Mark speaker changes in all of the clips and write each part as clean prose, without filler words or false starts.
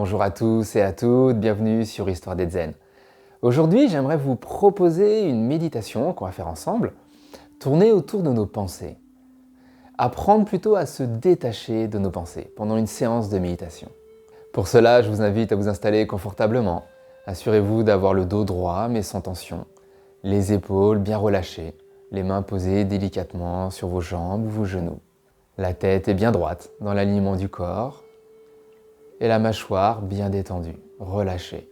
Speaker 1: Bonjour à tous et à toutes, bienvenue sur Histoire des Zen. Aujourd'hui, j'aimerais vous proposer une méditation qu'on va faire ensemble, tournée autour de nos pensées. Apprendre plutôt à se détacher de nos pensées pendant une séance de méditation. Pour cela, je vous invite à vous installer confortablement. Assurez-vous d'avoir le dos droit mais sans tension, les épaules bien relâchées, les mains posées délicatement sur vos jambes ou vos genoux. La tête est bien droite dans l'alignement du corps et la mâchoire bien détendue, relâchée.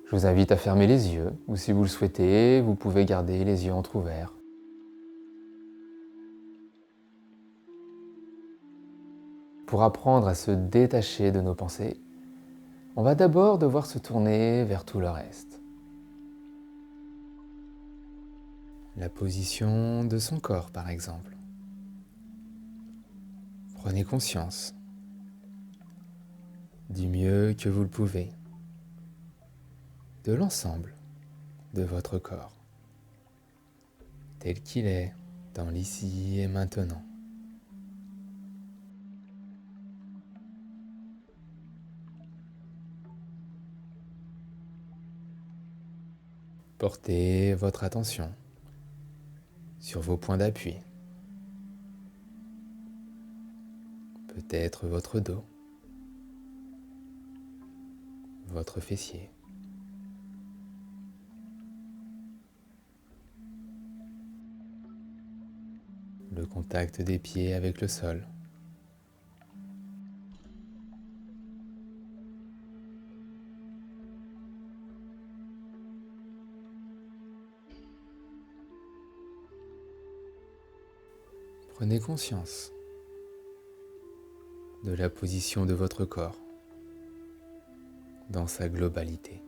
Speaker 1: Je vous invite à fermer les yeux ou si vous le souhaitez, vous pouvez garder les yeux entr'ouverts. Pour apprendre à se détacher de nos pensées, on va d'abord devoir se tourner vers tout le reste. La position de son corps, par exemple. Prenez conscience du mieux que vous le pouvez de l'ensemble de votre corps, tel qu'il est dans l'ici et maintenant. Portez votre attention sur vos points d'appui, peut-être votre dos, votre fessier. Le contact des pieds avec le sol. Prenez conscience de la position de votre corps dans sa globalité.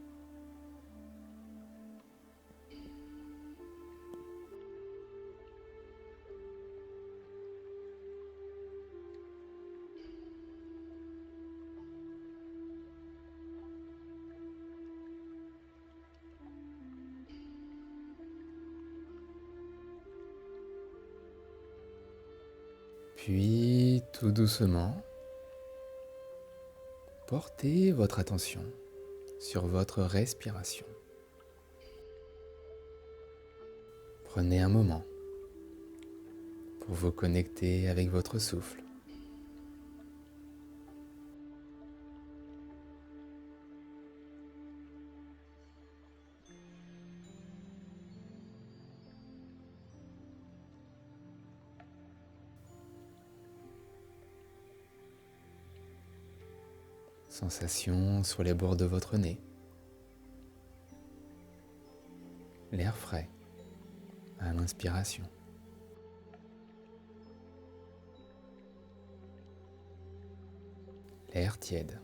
Speaker 1: Puis, tout doucement, portez votre attention sur votre respiration. Prenez un moment pour vous connecter avec votre souffle. Sensation sur les bords de votre nez. L'air frais à l'inspiration. L'air tiède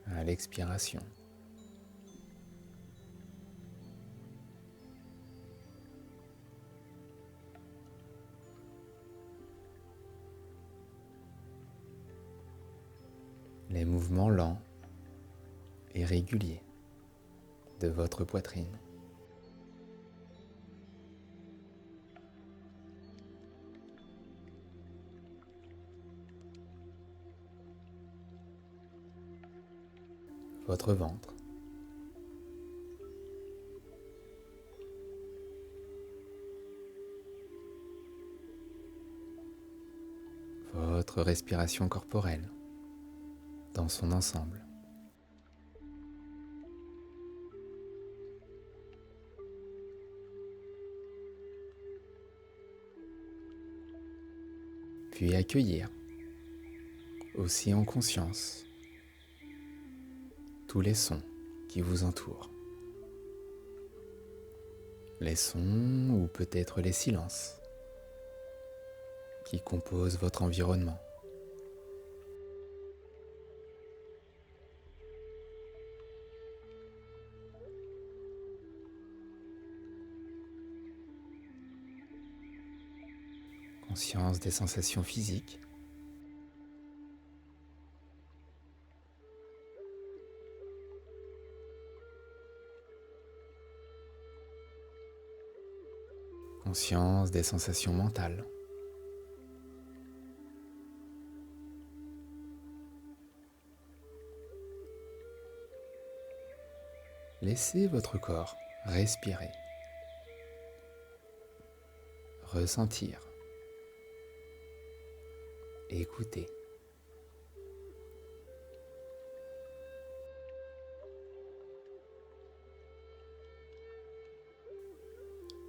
Speaker 1: à l'expiration. Les mouvements lents et réguliers de votre poitrine. Votre ventre. Votre respiration corporelle dans son ensemble. Puis accueillir, aussi en conscience, tous les sons qui vous entourent. Les sons ou peut-être les silences qui composent votre environnement. Conscience des sensations physiques. Conscience des sensations mentales. Laissez votre corps respirer, ressentir, écouter.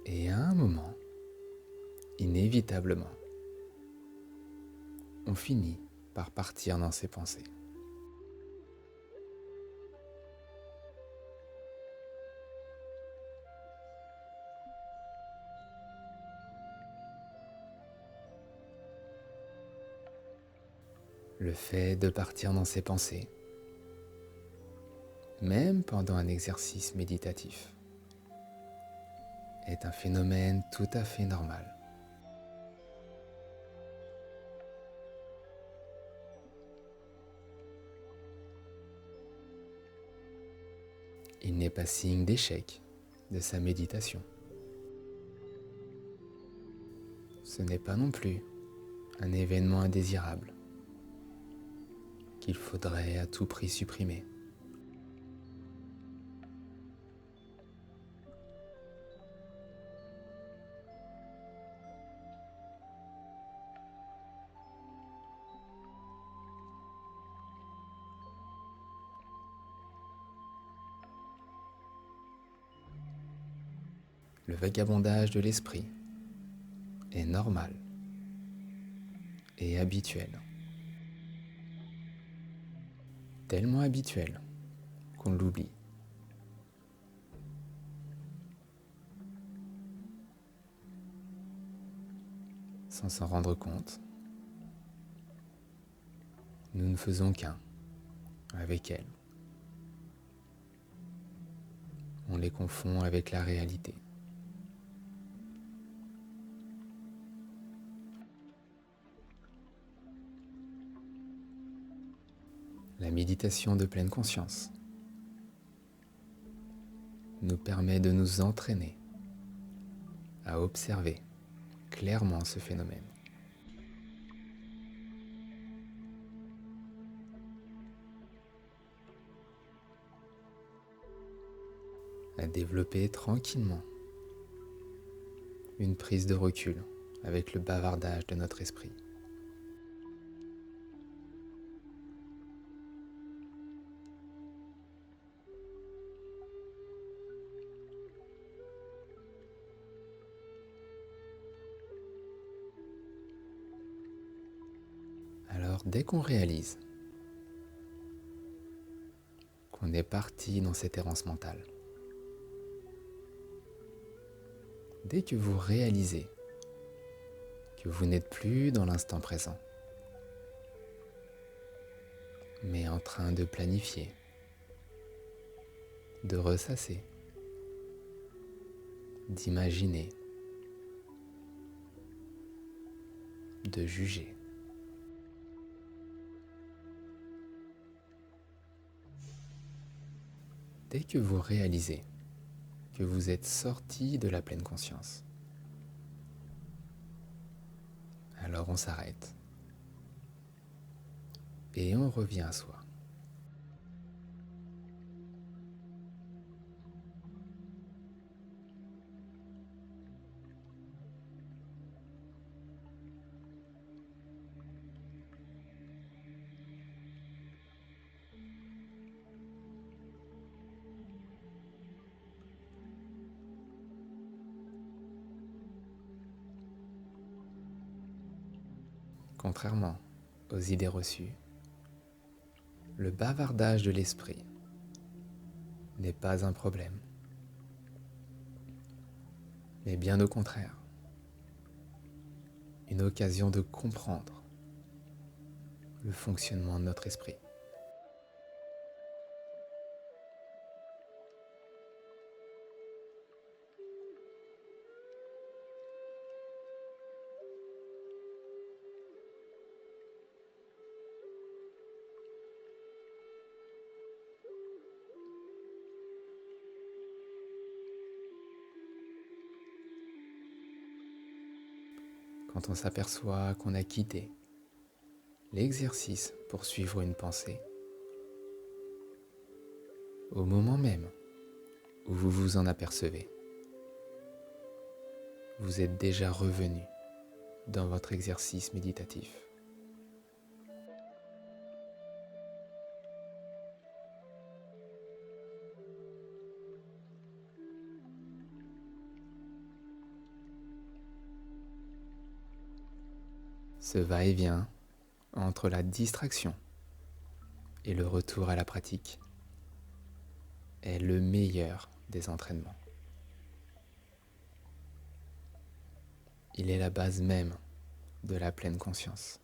Speaker 1: Et à un moment, inévitablement, on finit par partir dans ses pensées. Le fait de partir dans ses pensées, même pendant un exercice méditatif, est un phénomène tout à fait normal. Il n'est pas signe d'échec de sa méditation. Ce n'est pas non plus un événement indésirable qu'il faudrait à tout prix supprimer. Le vagabondage de l'esprit est normal et habituel. Tellement habituel qu'on l'oublie. Sans s'en rendre compte, nous ne faisons qu'un avec elles. On les confond avec la réalité. La méditation de pleine conscience nous permet de nous entraîner à observer clairement ce phénomène. À développer tranquillement une prise de recul avec le bavardage de notre esprit. Alors, dès qu'on réalise qu'on est parti dans cette errance mentale, dès que vous réalisez que vous n'êtes plus dans l'instant présent, mais en train de planifier, de ressasser, d'imaginer, de juger. Dès que vous réalisez que vous êtes sorti de la pleine conscience, alors on s'arrête et on revient à soi. Contrairement aux idées reçues, le bavardage de l'esprit n'est pas un problème, mais bien au contraire, une occasion de comprendre le fonctionnement de notre esprit. Quand on s'aperçoit qu'on a quitté l'exercice pour suivre une pensée, au moment même où vous vous en apercevez. Vous êtes déjà revenu dans votre exercice méditatif. Ce va-et-vient entre la distraction et le retour à la pratique est le meilleur des entraînements. Il est la base même de la pleine conscience.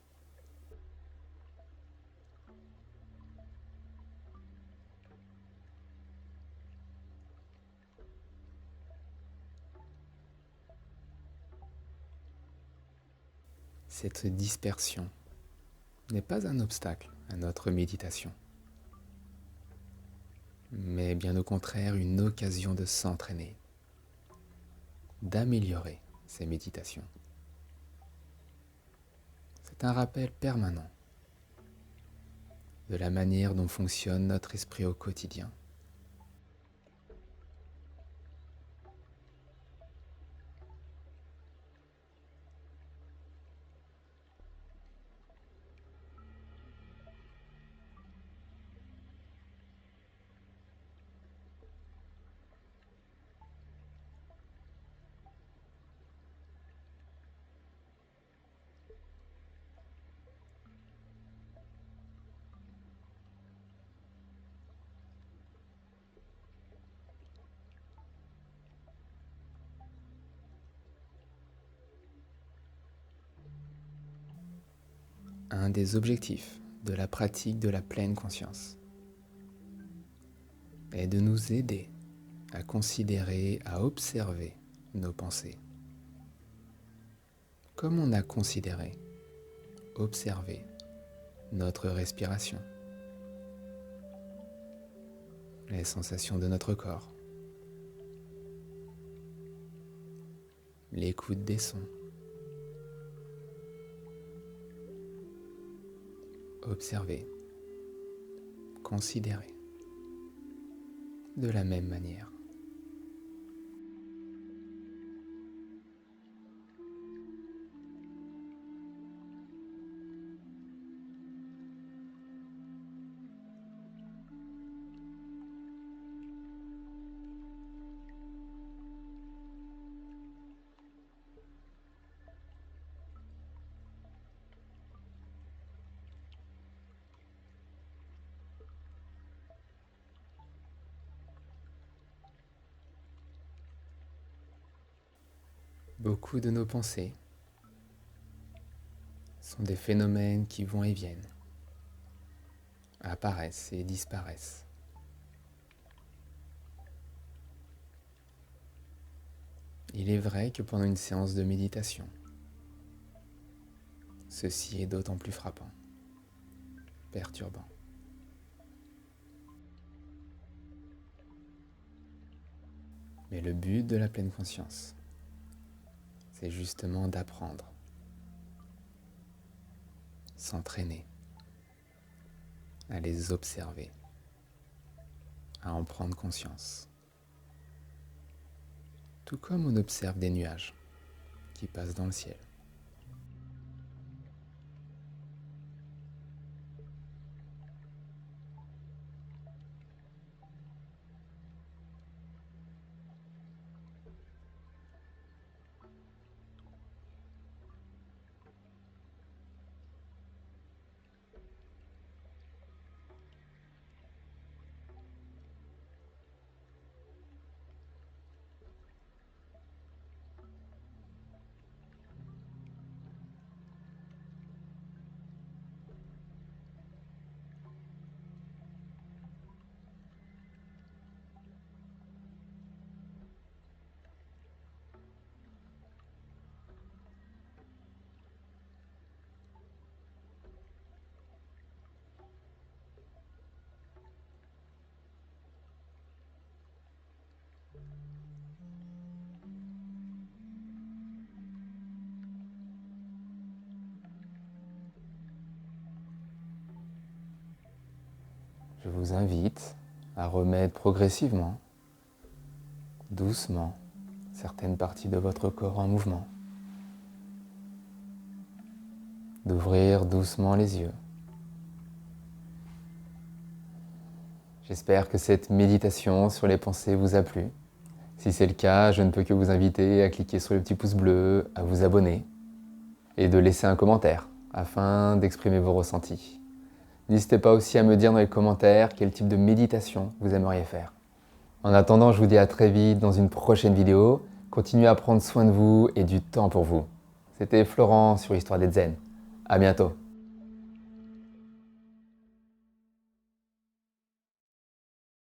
Speaker 1: Cette dispersion n'est pas un obstacle à notre méditation, mais bien au contraire une occasion de s'entraîner, d'améliorer ses méditations. C'est un rappel permanent de la manière dont fonctionne notre esprit au quotidien. Un des objectifs de la pratique de la pleine conscience est de nous aider à considérer, à observer nos pensées, comme on a considéré, observé notre respiration, les sensations de notre corps, l'écoute des sons. Observer, considérer de la même manière. Beaucoup de nos pensées sont des phénomènes qui vont et viennent, apparaissent et disparaissent. Il est vrai que pendant une séance de méditation, ceci est d'autant plus frappant, perturbant. Mais le but de la pleine conscience, c'est justement d'apprendre, s'entraîner, à les observer, à en prendre conscience. Tout comme on observe des nuages qui passent dans le ciel. Je vous invite à remettre progressivement doucement certaines parties de votre corps en mouvement. D'ouvrir doucement les yeux. J'espère que cette méditation sur les pensées vous a plu. Si c'est le cas, je ne peux que vous inviter à cliquer sur le petit pouce bleu, à vous abonner et de laisser un commentaire afin d'exprimer vos ressentis. N'hésitez pas aussi à me dire dans les commentaires quel type de méditation vous aimeriez faire. En attendant, je vous dis à très vite dans une prochaine vidéo. Continuez à prendre soin de vous et du temps pour vous. C'était Florent sur Histoire d'être zen. À bientôt.